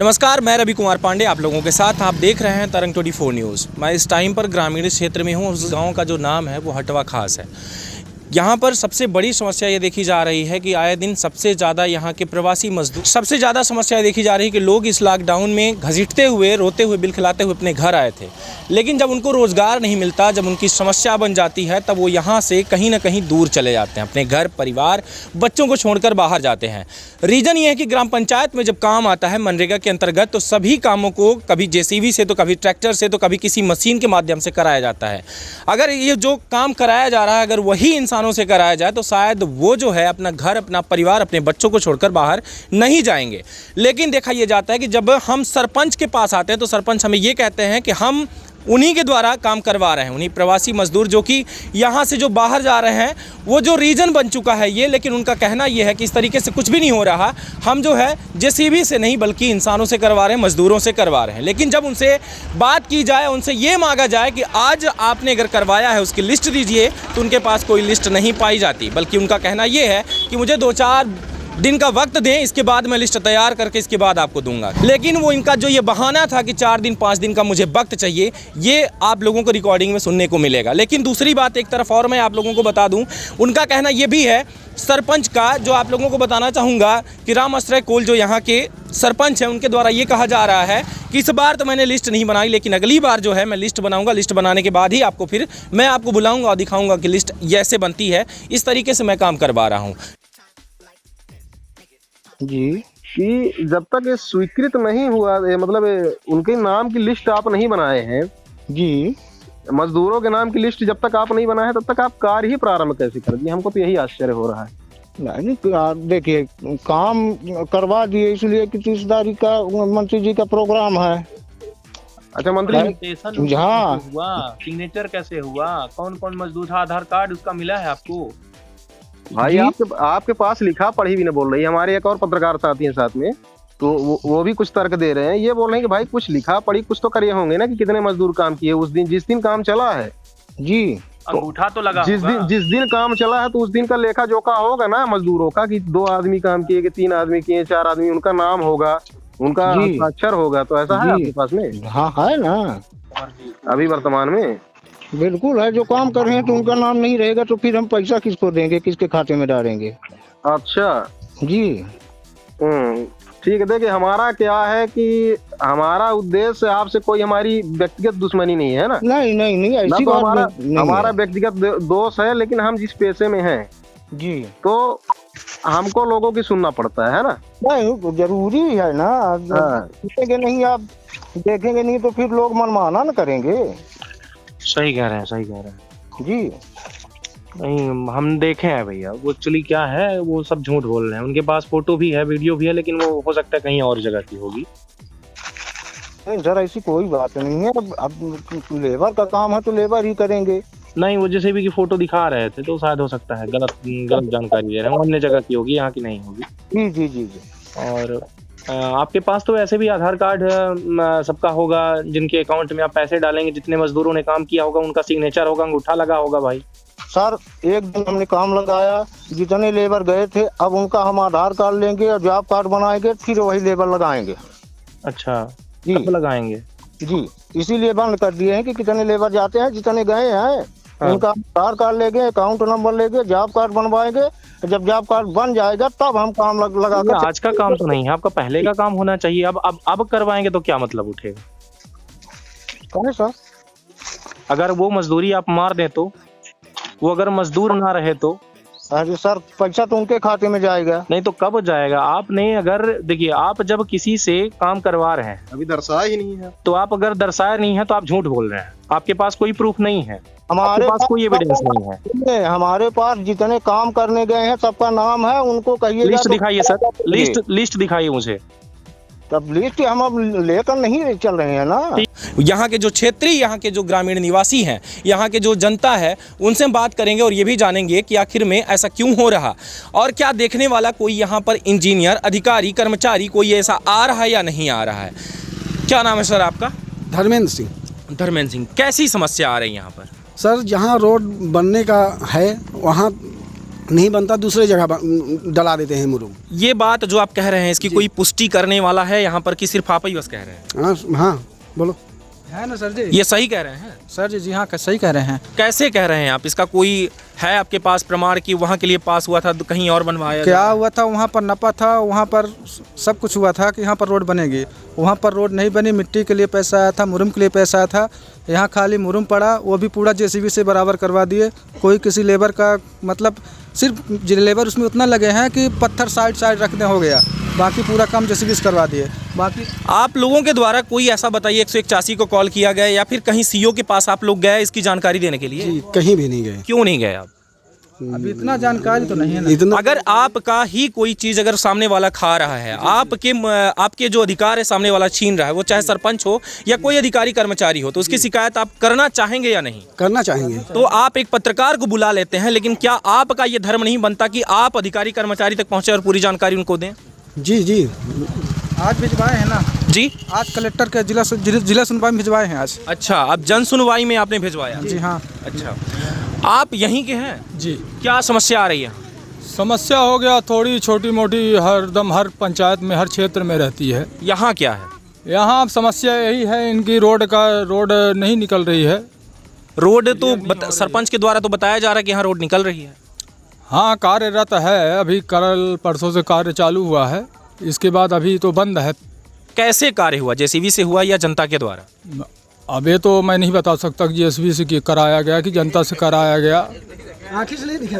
नमस्कार, मैं रवि कुमार पांडे आप लोगों के साथ। आप देख रहे हैं तरंग 24 न्यूज़। मैं इस टाइम पर ग्रामीण क्षेत्र में हूँ। उस गांव का जो नाम है वो हटवा खास है। यहाँ पर सबसे बड़ी समस्या ये देखी जा रही है कि आए दिन सबसे ज़्यादा यहाँ के प्रवासी मजदूर, सबसे ज़्यादा समस्या देखी जा रही है कि लोग इस लॉकडाउन में घसीटते हुए, रोते हुए, बिलखिलाते हुए अपने घर आए थे, लेकिन जब उनको रोज़गार नहीं मिलता, जब उनकी समस्या बन जाती है, तब वो यहाँ से कहीं ना कहीं दूर चले जाते हैं, अपने घर परिवार बच्चों को छोड़कर बाहर जाते हैं। रीज़न ये है कि ग्राम पंचायत में जब काम आता है मनरेगा के अंतर्गत, तो सभी कामों को कभी जेसीबी से, तो कभी ट्रैक्टर से, तो कभी किसी मशीन के माध्यम से कराया जाता है। अगर ये जो काम कराया जा रहा है अगर वही इंसानों से कराया जाए तो शायद वो जो है अपना घर, अपना परिवार, अपने बच्चों को छोड़कर बाहर नहीं जाएंगे। लेकिन देखा यह जाता है कि जब हम सरपंच के पास आते हैं तो सरपंच हमें ये कहते हैं कि हम उन्हीं के द्वारा काम करवा रहे हैं, उन्हीं प्रवासी मजदूर जो कि यहाँ से जो बाहर जा रहे हैं, वो जो रीजन बन चुका है ये। लेकिन उनका कहना ये है कि इस तरीके से कुछ भी नहीं हो रहा, हम जो है जेसीबी से नहीं बल्कि इंसानों से करवा रहे हैं, मजदूरों से करवा रहे हैं। लेकिन जब उनसे बात की जाए, उनसे ये मांगा जाए कि आज आपने अगर करवाया है उसकी लिस्ट दीजिए, तो उनके पास कोई लिस्ट नहीं पाई जाती। बल्कि उनका कहना ये है कि मुझे 2-4 दिन का वक्त दें, इसके बाद मैं लिस्ट तैयार करके इसके बाद आपको दूंगा। लेकिन वो इनका जो ये बहाना था कि 4 दिन 5 दिन का मुझे वक्त चाहिए, ये आप लोगों को रिकॉर्डिंग में सुनने को मिलेगा। लेकिन दूसरी बात एक तरफ और मैं आप लोगों को बता दूं, उनका कहना ये भी है सरपंच का, जो आप लोगों को बताना चाहूँगा कि राम आश्रय कोल जो यहाँ के सरपंच हैं, उनके द्वारा ये कहा जा रहा है कि इस बार तो मैंने लिस्ट नहीं बनाई, लेकिन अगली बार जो है मैं लिस्ट बनाऊंगा। लिस्ट बनाने के बाद ही आपको फिर मैं आपको बुलाऊंगा और दिखाऊंगा कि लिस्ट ऐसे बनती है। इस तरीके से मैं काम करवा रहा हूँ जी। कि जब तक ये स्वीकृत नहीं हुआ, मतलब उनके नाम की लिस्ट आप नहीं बनाए हैं जी, मजदूरों के नाम की लिस्ट जब तक आप नहीं बनाए हैं, तब तक आप कार्य ही प्रारंभ कैसे कर दिए? हमको तो यही आश्चर्य हो रहा है। नहीं, देखिए काम करवा दिए इसलिए कि 30 तारीख का मंत्री जी का प्रोग्राम है। अच्छा, मंत्री जी हाँ हुआ, सिग्नेचर कैसे हुआ, कौन कौन मजदूर था, आधार कार्ड उसका मिला है आपको? भाई आपके पास लिखा पढ़ी भी नहीं बोल रही। हमारे एक और पत्रकार साथी हैं साथ में, तो वो भी कुछ तर्क दे रहे हैं। ये बोल रहे हैं कि भाई कुछ लिखा पढ़ी कुछ तो करे होंगे ना, कि कितने मजदूर काम किए उस दिन, जिस दिन काम चला है जी। अंगूठा तो लगा जिस दिन काम चला है, तो उस दिन का लेखा जोखा होगा ना मजदूरों का, कि 2 आदमी काम किए, कि 3 आदमी किए, 4 आदमी, उनका नाम होगा, उनका अक्षर होगा। तो ऐसा है आपके पास में? हाँ है ना, अभी वर्तमान में बिल्कुल है। जो काम कर रहे हैं तो उनका नाम नहीं रहेगा तो फिर हम पैसा किसको देंगे, किसके खाते में डालेंगे? अच्छा जी, ठीक है। देखिए, हमारा क्या है कि हमारा उद्देश्य आपसे कोई हमारी व्यक्तिगत दुश्मनी नहीं है ना। नहीं नहीं नहीं, ऐसी तो बात नहीं, हमारा व्यक्तिगत दोष है, लेकिन हम जिस पेशे में हैं जी, तो हमको लोगों की सुनना पड़ता है ना। नहीं जरूरी है ना। देखेंगे नहीं, आप देखेंगे नहीं तो फिर लोग मनमाना न करेंगे। सही कह रहे हैं, सही कह रहे हैं जी। नहीं, हम देखे हैं भैया, वो एक्चुअली क्या है, वो सब झूठ बोल रहे हैं। उनके पास फोटो भी है, वीडियो भी है, लेकिन वो हो सकता है कहीं और जगह की होगी। नहीं सर, ऐसी कोई बात नहीं है। अब लेबर का काम है तो लेबर ही करेंगे। नहीं, वो जैसे भी की फोटो दिखा रहे थे तो शायद हो सकता है गलत जानकारी दे रहे हैं। अन्य जगह की होगी, यहाँ की नहीं होगी। जी जी जी जी। और आपके पास तो ऐसे भी आधार कार्ड सबका होगा, जिनके अकाउंट में आप पैसे डालेंगे, जितने मजदूरों ने काम किया होगा उनका सिग्नेचर होगा, अंगूठा लगा होगा। भाई सर, एक दिन हमने काम लगाया, जितने लेबर गए थे, अब उनका हम आधार कार्ड लेंगे और जॉब कार्ड बनाएंगे, फिर वही लेबर लगाएंगे। अच्छा जी, कब लगाएंगे? जी, इसीलिए बंद कर दिए हैं कि कितने लेबर जाते हैं, जितने गए हैं उनका आधार कार्ड लेंगे, अकाउंट नंबर लेंगे, जॉब कार्ड बनवाएंगे। जब जॉब कार्ड बन जाएगा तब हम काम लगा। आज का काम तो नहीं है, आपका पहले का काम होना चाहिए। अब करवाएंगे तो क्या मतलब उठेगा? कौन सर? अगर वो मजदूरी आप मार दें तो, वो अगर मजदूर ना रहे तो? अरे सर, पैसा तो उनके खाते में जाएगा। नहीं तो कब जाएगा? आपने अगर देखिए, आप जब किसी से काम करवा रहे हैं, अभी दर्शाया ही नहीं है, तो आप अगर दर्शाया नहीं है तो आप झूठ बोल रहे हैं। आपके पास कोई प्रूफ नहीं है, हमारे पास कोई एविडेंस नहीं है। हमारे पास जितने काम करने गए हैं सबका नाम है, उनको कहिए। लिस्ट दिखाइए सर, लिस्ट दिखाइए मुझे। तब लिस्ट हम अब लेकर नहीं चल रहे हैं ना। यहाँ के जो क्षेत्रीय, यहाँ के जो ग्रामीण निवासी हैं, यहाँ के जो जनता है, उनसे हम बात करेंगे और ये भी जानेंगे कि आखिर में ऐसा क्यों हो रहा, और क्या देखने वाला कोई यहाँ पर इंजीनियर, अधिकारी, कर्मचारी कोई ऐसा आ रहा है या नहीं आ रहा है। क्या नाम है सर आपका? धर्मेंद्र सिंह। धर्मेंद्र सिंह, कैसी समस्या आ रही है यहाँ पर? सर, जहाँ रोड बनने का है वहाँ नहीं बनता, दूसरे जगह डला देते हैं मुरुम। ये बात जो आप कह रहे हैं इसकी कोई पुष्टि करने वाला है यहाँ पर कि सिर्फ आप ही बस कह रहे हैं? हाँ हाँ बोलो। है ना सर जी, ये सही कह रहे हैं सर जी, जी हाँ सही कह रहे हैं। कैसे कह रहे हैं आप? इसका कोई है आपके पास प्रमाण कि वहाँ के लिए पास हुआ था, कहीं और बनवाया? क्या हुआ था वहाँ पर, नपा था वहाँ पर, सब कुछ हुआ था कि यहाँ पर रोड बनेगी, वहाँ पर रोड नहीं बनी। मिट्टी के लिए पैसा आया था, मुरुम के लिए पैसा आया था, यहाँ खाली मुरुम पड़ा, वो भी पूरा जेसीबी से बराबर करवा दिए। कोई किसी लेबर का मतलब सिर्फ लेबर उसमें उतना लगे हैं कि पत्थर साइड रखने हो गया, बाकी पूरा काम जेसीबी से करवा दिए। बाकी आप लोगों के द्वारा कोई ऐसा बताइए 181 को कॉल किया गया या फिर कहीं सीओ के पास आप लोग गए इसकी जानकारी देने के लिए? जी कहीं भी नहीं गए। क्यों नहीं गए आप? अभी इतना जानकारी तो नहीं है ना। इतना अगर आपका ही कोई चीज अगर सामने वाला खा रहा है, आपके जो अधिकार है सामने वाला छीन रहा है, वो चाहे सरपंच हो या कोई अधिकारी कर्मचारी हो, तो उसकी शिकायत आप करना चाहेंगे या नहीं? करना चाहेंगे। तो आप एक पत्रकार को बुला लेते हैं, लेकिन क्या आपका ये धर्म नहीं बनता कि आप अधिकारी कर्मचारी तक पहुंचे और पूरी जानकारी उनको दें? जी जी आज भिजवाए हैं ना जी, आज कलेक्टर के जिला सुनवाई में भिजवाए हैं आज। अच्छा, अब जन सुनवाई में आपने भिजवाया? जी हाँ। अच्छा, आप यहीं के हैं? जी। क्या समस्या आ रही है? समस्या हो गया थोड़ी छोटी मोटी, हर पंचायत में हर क्षेत्र में रहती है। यहाँ क्या है? यहाँ अब समस्या यही है, इनकी रोड नहीं निकल रही है। रोड तो सरपंच के द्वारा तो बताया जा रहा है कि यहाँ रोड निकल रही है। हाँ कार्यरत है, अभी कल परसों से कार्य चालू हुआ है, इसके बाद अभी तो बंद है। कैसे कार्य हुआ? जेसीबी से हुआ या जनता के द्वारा? अब ये तो मैं नहीं बता सकता कि जेसीबी से कराया गया कि जनता से कराया गया।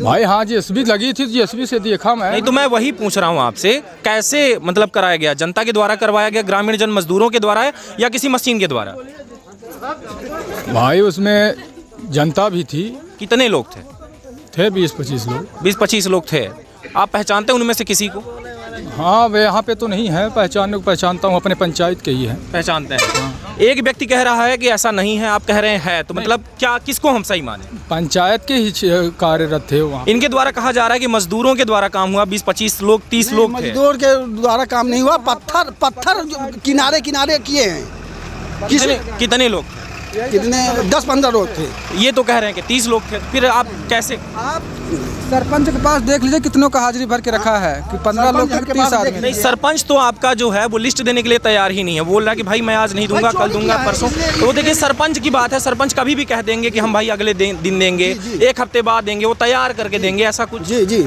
भाई हाँ जेसीबी लगी थी, जेसीबी से देखा मैं। नहीं तो मैं वही पूछ रहा हूँ आपसे, कैसे मतलब कराया गया? जनता के द्वारा करवाया गया, ग्रामीण जन मजदूरों के द्वारा या किसी मशीन के द्वारा? भाई उसमें जनता भी थी। कितने लोग थे? 20-25 लोग। 20-25 लोग थे। आप पहचानते हैं उनमें से किसी को? हाँ वे यहाँ पे तो नहीं है, पहचानता हूँ, अपने पंचायत के ही है। पहचानते हैं। एक व्यक्ति कह रहा है कि ऐसा नहीं है, आप कह रहे हैं, तो मतलब क्या, किसको हम सही माने? पंचायत के ही कार्यरत थे वहाँ। इनके द्वारा कहा जा रहा है कि मजदूरों के द्वारा काम हुआ, 20-25 लोग 30 लोग थे। मजदूर के द्वारा काम नहीं हुआ, पत्थर किनारे किए हैं। कितने लोग? कितने 10-15 लोग थे। ये तो कह रहे हैं कि 30 लोग थे, फिर आप कैसे? आप सरपंच के पास देख लीजिए कितनों का हाजिरी भर के रखा है कि 15 लोग के 30 आदमी। नहीं, सरपंच तो आपका जो है वो लिस्ट देने के लिए तैयार ही नहीं है, बोल रहा है कि भाई मैं आज नहीं दूंगा, कल दूंगा, परसों। तो देखिए सरपंच की बात है, सरपंच कभी भी कह देंगे कि हम भाई अगले दिन देंगे, एक हफ्ते बाद देंगे, वो तैयार करके देंगे, ऐसा कुछ? जी जी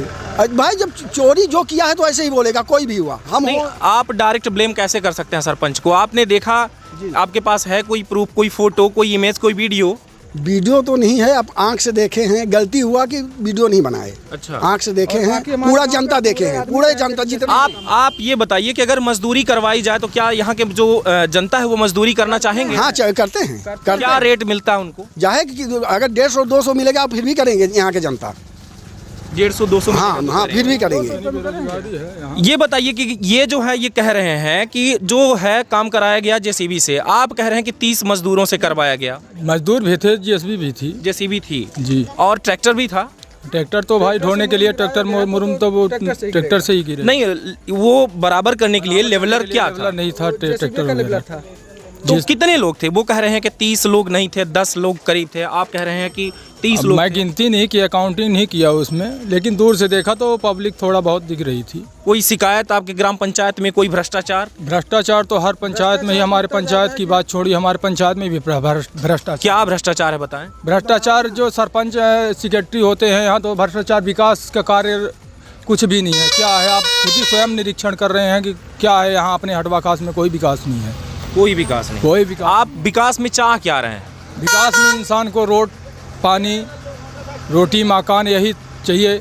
भाई जब चोरी जो किया है तो ऐसे ही बोलेगा, कोई भी हुआ। हम नहीं, आप डायरेक्ट ब्लेम कैसे कर सकते हैं सरपंच को? आपने देखा, आपके पास है कोई प्रूफ, कोई फोटो, कोई इमेज, कोई वीडियो तो नहीं है, आप आंख से देखे हैं, गलती हुआ कि वीडियो नहीं बनाए। अच्छा, आंख से देखे हैं, पूरा जनता देखे हैं, पूरे जनता जितने। आप ये बताइए कि अगर मजदूरी करवाई जाए तो क्या यहाँ के जो जनता है वो मजदूरी करना चाहेंगे? हाँ करते हैं। क्या रेट मिलता है उनको? जाहे कि अगर 150-200 मिलेगा फिर भी करेंगे यहाँ के जनता। 150-200? हाँ फिर भी करेंगे। ये बताइए कि ये जो है, ये कह रहे हैं कि जो है काम कराया गया जेसीबी से, आप कह रहे हैं कि 30 मजदूरों से करवाया गया। मजदूर भी थे, जेसीबी भी थी। जेसीबी थी जी, और ट्रैक्टर भी था। ट्रैक्टर तो भाई ढोने के लिए ट्रैक्टर मुरुम तो वो ट्रैक्टर से ही गिरे। नहीं, वो बराबर करने के लिए लेवलर क्या था? नहीं था, ट्रैक्टर था। तो कितने लोग थे? वो कह रहे हैं कि 30 लोग नहीं थे, 10 लोग करीब थे, आप कह रहे हैं कि 30 लोग। मैं गिनती नहीं की, अकाउंटिंग नहीं किया उसमें, लेकिन दूर से देखा तो पब्लिक थोड़ा बहुत दिख रही थी। कोई शिकायत आपके ग्राम पंचायत में? कोई भ्रष्टाचार तो हर पंचायत में ही, हमारे पंचायत की बात छोड़िए, हमारे पंचायत में भी भ्रष्टाचार। क्या भ्रष्टाचार है बताएं? भ्रष्टाचार जो सरपंच सेक्रेटरी होते हैं यहाँ, तो भ्रष्टाचार, विकास का कार्य कुछ भी नहीं है। क्या है, आप खुद ही स्वयं निरीक्षण कर रहे हैं कि क्या है यहाँ अपने हटवा खास में? कोई विकास नहीं है। कोई विकास नहीं। कोई विकास। आप विकास में चाह क्या रहे हैं? विकास में इंसान को रोड, पानी, रोटी, मकान यही चाहिए,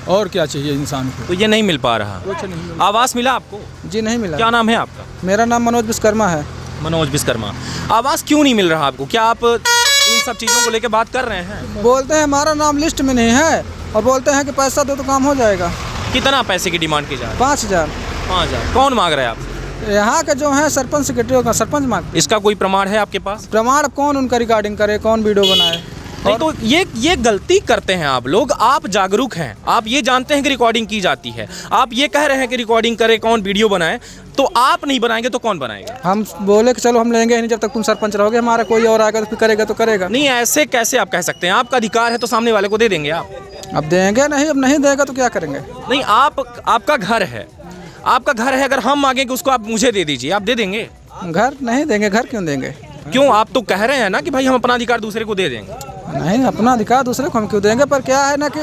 और क्या चाहिए इंसान को? तो ये नहीं मिल पा रहा। कुछ नहीं। आवास मिला आपको? जी नहीं मिला। क्या नाम है आपका? मेरा नाम मनोज विश्वकर्मा है। मनोज विश्वकर्मा। आवास क्यों नहीं मिल रहा आपको? क्या आप इन सब चीज़ों को लेकर बात कर रहे हैं? बोलते हैं हमारा नाम लिस्ट में नहीं है, और बोलते हैं कि पैसा दो तो काम हो जाएगा। कितना पैसे की डिमांड की जा रही है? 5000। 5000 कौन मांग रहा है आप? यहाँ का जो है सरपंच सेक्रेटरी का, सरपंच मांग। इसका कोई प्रमाण है आपके पास? प्रमाण कौन उनका रिकॉर्डिंग करे, कौन वीडियो बनाए? नहीं तो ये गलती करते हैं आप लोग। आप जागरूक हैं, आप ये जानते हैं कि रिकॉर्डिंग की जाती है, आप ये कह रहे हैं कि रिकॉर्डिंग करे, कौन वीडियो बनाए, तो आप नहीं बनाएंगे तो कौन बनाएगा? हम बोले कि चलो हम लेंगे नहीं जब तक तुम सरपंच रहोगे, हमारा कोई और आएगा तो फिर करेगा तो करेगा। नहीं, ऐसे कैसे आप कह सकते हैं? आपका अधिकार है तो सामने वाले को दे देंगे आप। अब देंगे नहीं, अब नहीं देगा तो क्या करेंगे। नहीं, आपका घर है, आपका घर है, अगर हम मांगे कि उसको आप मुझे दे दीजिए, आप दे देंगे? घर नहीं देंगे, घर क्यों देंगे? क्यों? आप तो कह रहे हैं ना कि भाई हम अपना अधिकार दूसरे को दे देंगे। नहीं, अपना अधिकार दूसरे को हम क्यों देंगे, पर क्या है ना कि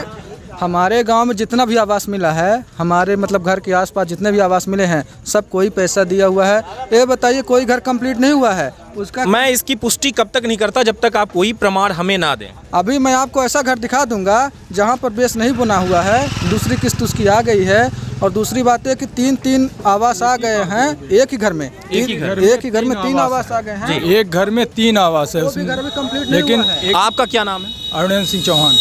हमारे गांव में जितना भी आवास मिला है, हमारे मतलब घर के आसपास जितने भी आवास मिले हैं, सब कोई पैसा दिया हुआ है। ये बताइए कोई घर कंप्लीट नहीं हुआ है उसका। मैं इसकी पुष्टि कब तक नहीं करता जब तक आप कोई प्रमाण हमें ना दें। अभी मैं आपको ऐसा घर दिखा दूंगा जहां पर बेस नहीं बना हुआ है, दूसरी किस्त उसकी आ गई है, और दूसरी बात है कि तीन आवास आ गए हैं एक ही घर में। एक ही घर में 3 आवास आ गए हैं। एक घर में 3 आवास है, वो भी घर में कंप्लीट नहीं लेकिन हुआ है। आपका क्या नाम है? अरुण सिंह चौहान।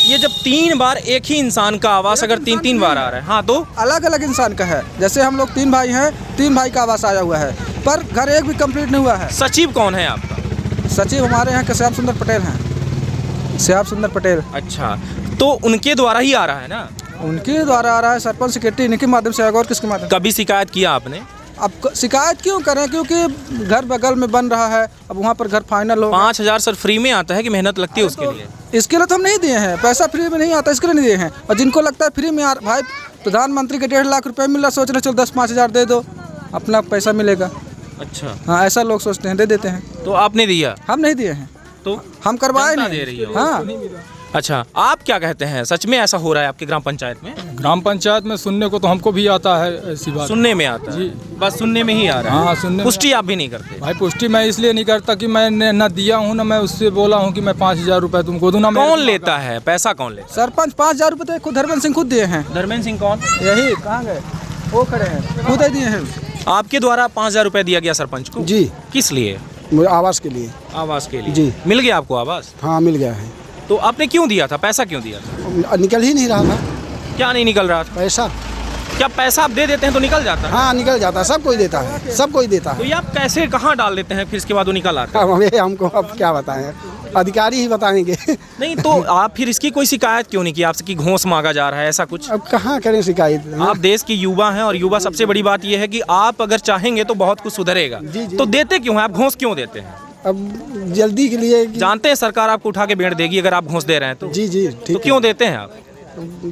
ये जब 3 बार एक ही इंसान का आवास अगर 3 बार आ रहा है, हाँ, तो अलग अलग इंसान का है। जैसे हम लोग 3 भाई हैं, 3 भाई का आवास आया हुआ है, पर घर एक भी कंप्लीट नहीं हुआ है। सचिव कौन है आपका? सचिव हमारे यहाँ के श्याम सुंदर पटेल हैं, श्याम सुंदर पटेल। अच्छा, तो उनके द्वारा ही आ रहा है ना? उनके द्वारा आ रहा है, सरपंच सेक्रेटरी इनके माध्यम से आएगा, और किसके माध्यम? कभी शिकायत किया आपने? अब शिकायत क्यों करें, क्योंकि घर बगल में बन रहा है, अब वहाँ पर घर फाइनल हो। 5,000 सर फ्री में आता है कि मेहनत लगती है उसके लिए? इसके लिए तो हम नहीं दिए हैं, पैसा फ्री में नहीं आता, इसके लिए नहीं दिए हैं। और जिनको लगता है फ्री में भाई प्रधानमंत्री के 1.5 लाख रुपए मिल रहा, सोच रहे चलो 10-5 हज़ार दे दो, अपना पैसा मिलेगा। अच्छा, हाँ, ऐसा लोग सोचते हैं, दे देते हैं। तो आपने दिया? हम नहीं दिए हैं, तो हम करवाए जनता नहीं दे रही है। हाँ। अच्छा, आप क्या कहते हैं, सच में ऐसा हो रहा है आपके ग्राम पंचायत में? ग्राम पंचायत में सुनने को तो हमको भी आता है, ऐसी बात। सुनने में आता है? जी। बस सुनने में ही आ रहा है? हाँ, सुनने में। पुष्टि आप भी नहीं करते? भाई पुष्टि मैं इसलिए नहीं करता कि मैंने न दिया हूँ, न मैं उससे बोला हूँ कि मैं 5,000 रुपए तुमको दूँ। कौन लेता है पैसा? कौन लेता सरपंच 5,000 रुपये तो खुद धर्मेंद्र सिंह खुद दिए हैं। धर्मेंद्र सिंह कौन? यही कहाँ गए, वो खड़े हैं, खुद ही दिए हैं। आपके द्वारा 5,000 रुपए दिया गया सरपंच को? जी, किस लिए? आवास के लिए। आवास के लिए? जी। मिल गया आपको आवास? हाँ, मिल गया है। तो आपने क्यों दिया था? पैसा क्यों दिया था? निकल ही नहीं रहा था क्या नहीं निकल रहा था? पैसा। क्या पैसा आप दे देते हैं तो निकल जाता है? हाँ, निकल जाता है, सब कोई देता है, सब कोई देता तो है। ये आप कैसे कहाँ डाल देते हैं फिर इसके बाद वो निकल आता है? अब हमें हमको अब क्या बताएं, अधिकारी ही बताएंगे। नहीं, तो आप फिर इसकी कोई शिकायत क्यों नहीं की आपसे कि घूस मांगा जा रहा है, ऐसा कुछ? अब कहाँ करें शिकायत। आप देश के युवा हैं, और युवा सबसे बड़ी बात यह है कि आप अगर चाहेंगे तो बहुत कुछ सुधरेगा। जी, जी। तो देते क्यों हैं आप? घूस क्यों देते हैं? अब जल्दी के लिए जानते हैं सरकार आपको उठा के बेड़ देगी अगर आप घूस दे रहे हैं तो। जी जी, तो ठीक क्यों देते हैं आप? है।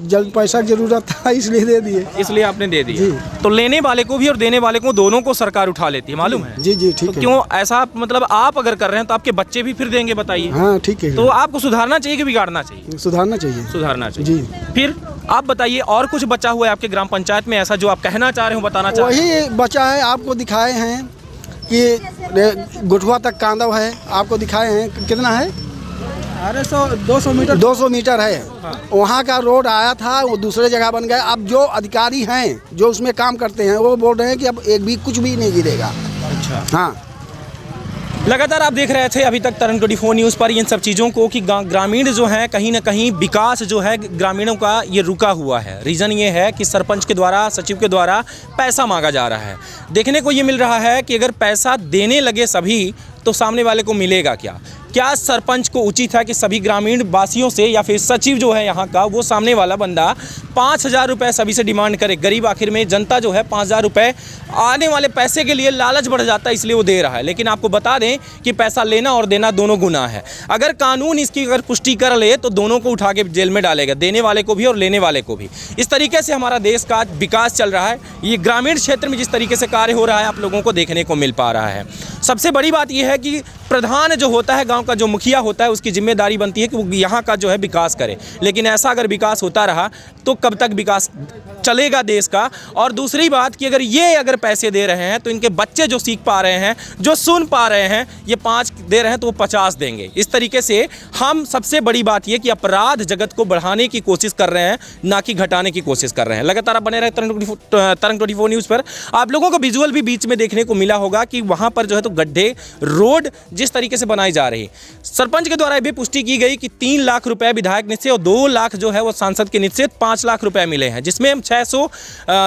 जल्द पैसा की जरूरत था इसलिए दे दिए। इसलिए आपने दे दिया। जी। तो लेने वाले को भी और देने वाले को दोनों को सरकार उठा लेती है, मालूम है? जी जी, तो ठीक है। क्यों ऐसा? मतलब आप अगर कर रहे हैं तो आपके बच्चे भी फिर देंगे, बताइए। हाँ, ठीक है। तो आपको सुधारना चाहिए कि बिगाड़ना चाहिए? सुधारना चाहिए। सुधारना चाहिए। जी। फिर आप बताइए, और कुछ बचा हुआ है आपके ग्राम पंचायत में ऐसा जो आप कहना चाह रहे हो, बताना चाह रहे हैं? वही बचा है, आपको दिखाए हैं कि गुठुआ तक कांदव है, आपको दिखाए हैं। कितना है? अरे 200 मीटर 200 मीटर है। वहाँ का रोड आया था, वो दूसरे जगह बन गया। अब जो अधिकारी हैं, जो उसमें काम करते हैं, वो बोल रहे हैं कि अब एक भी कुछ भी नहीं गिरेगा। अच्छा। हाँ, लगातार आप देख रहे थे अभी तक तरंग 24 न्यूज़ पर इन सब चीज़ों को कि ग्रामीण जो है कहीं ना कहीं विकास जो है ग्रामीणों का ये रुका हुआ है। रीज़न ये है कि सरपंच के द्वारा, सचिव के द्वारा पैसा मांगा जा रहा है। देखने को ये मिल रहा है कि अगर पैसा देने लगे सभी तो सामने वाले को मिलेगा क्या? क्या सरपंच को उचित है कि सभी ग्रामीण वासियों से या फिर सचिव जो है यहाँ का, वो सामने वाला बंदा 5,000 रुपये सभी से डिमांड करे? गरीब आखिर में जनता जो है 5,000 रुपये आने वाले पैसे के लिए लालच बढ़ जाता है, इसलिए वो दे रहा है। लेकिन आपको बता दें कि पैसा लेना और देना दोनों गुनाह है। अगर कानून इसकी अगर पुष्टि कर ले तो दोनों को उठा के जेल में डालेगा, देने वाले को भी और लेने वाले को भी। इस तरीके से हमारा देश का विकास चल रहा है। ये ग्रामीण क्षेत्र में जिस तरीके से कार्य हो रहा है आप लोगों को देखने को मिल पा रहा है। सबसे बड़ी बात यह है कि प्रधान जो होता है, गांव का जो मुखिया होता है, उसकी जिम्मेदारी बनती है कि वो यहाँ का जो है विकास करे। लेकिन ऐसा अगर विकास होता रहा तो कब तक विकास चलेगा देश का? और दूसरी बात कि अगर पैसे दे रहे हैं तो इनके बच्चे जो सीख पा रहे हैं, जो सुन पा रहे हैं, ये 5 दे रहे हैं तो वो 50 देंगे। इस तरीके से हम सबसे बड़ी बात ये कि अपराध जगत को बढ़ाने की कोशिश कर रहे हैं, ना कि घटाने की कोशिश कर रहे हैं। लगातार आप बने रहे तरंग 24 न्यूज़ पर। आप लोगों को विजुअल भी बीच में देखने को मिला होगा कि वहाँ पर जो है तो गड्ढे, रोड जिस तरीके से बनाई जा रही। सरपंच के द्वारा भी पुष्टि की गई कि 3 लाख रुपए विधायक निधि से और 2 लाख जो है वो सांसद के निधि से 5 लाख रुपए मिले हैं, जिसमें हम 600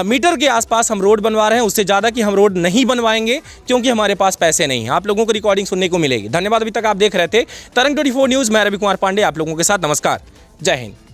मीटर के आसपास हम रोड बनवा रहे हैं। उससे ज़्यादा कि हम रोड नहीं बनवाएंगे क्योंकि हमारे पास पैसे नहीं हैं। आप लोगों को रिकॉर्डिंग सुनने को मिलेगी। धन्यवाद। अभी तक आप देख रहे थे तरंग 24 न्यूज़। मैं रवि कुमार पांडे आप लोगों के साथ। नमस्कार, जय हिंद।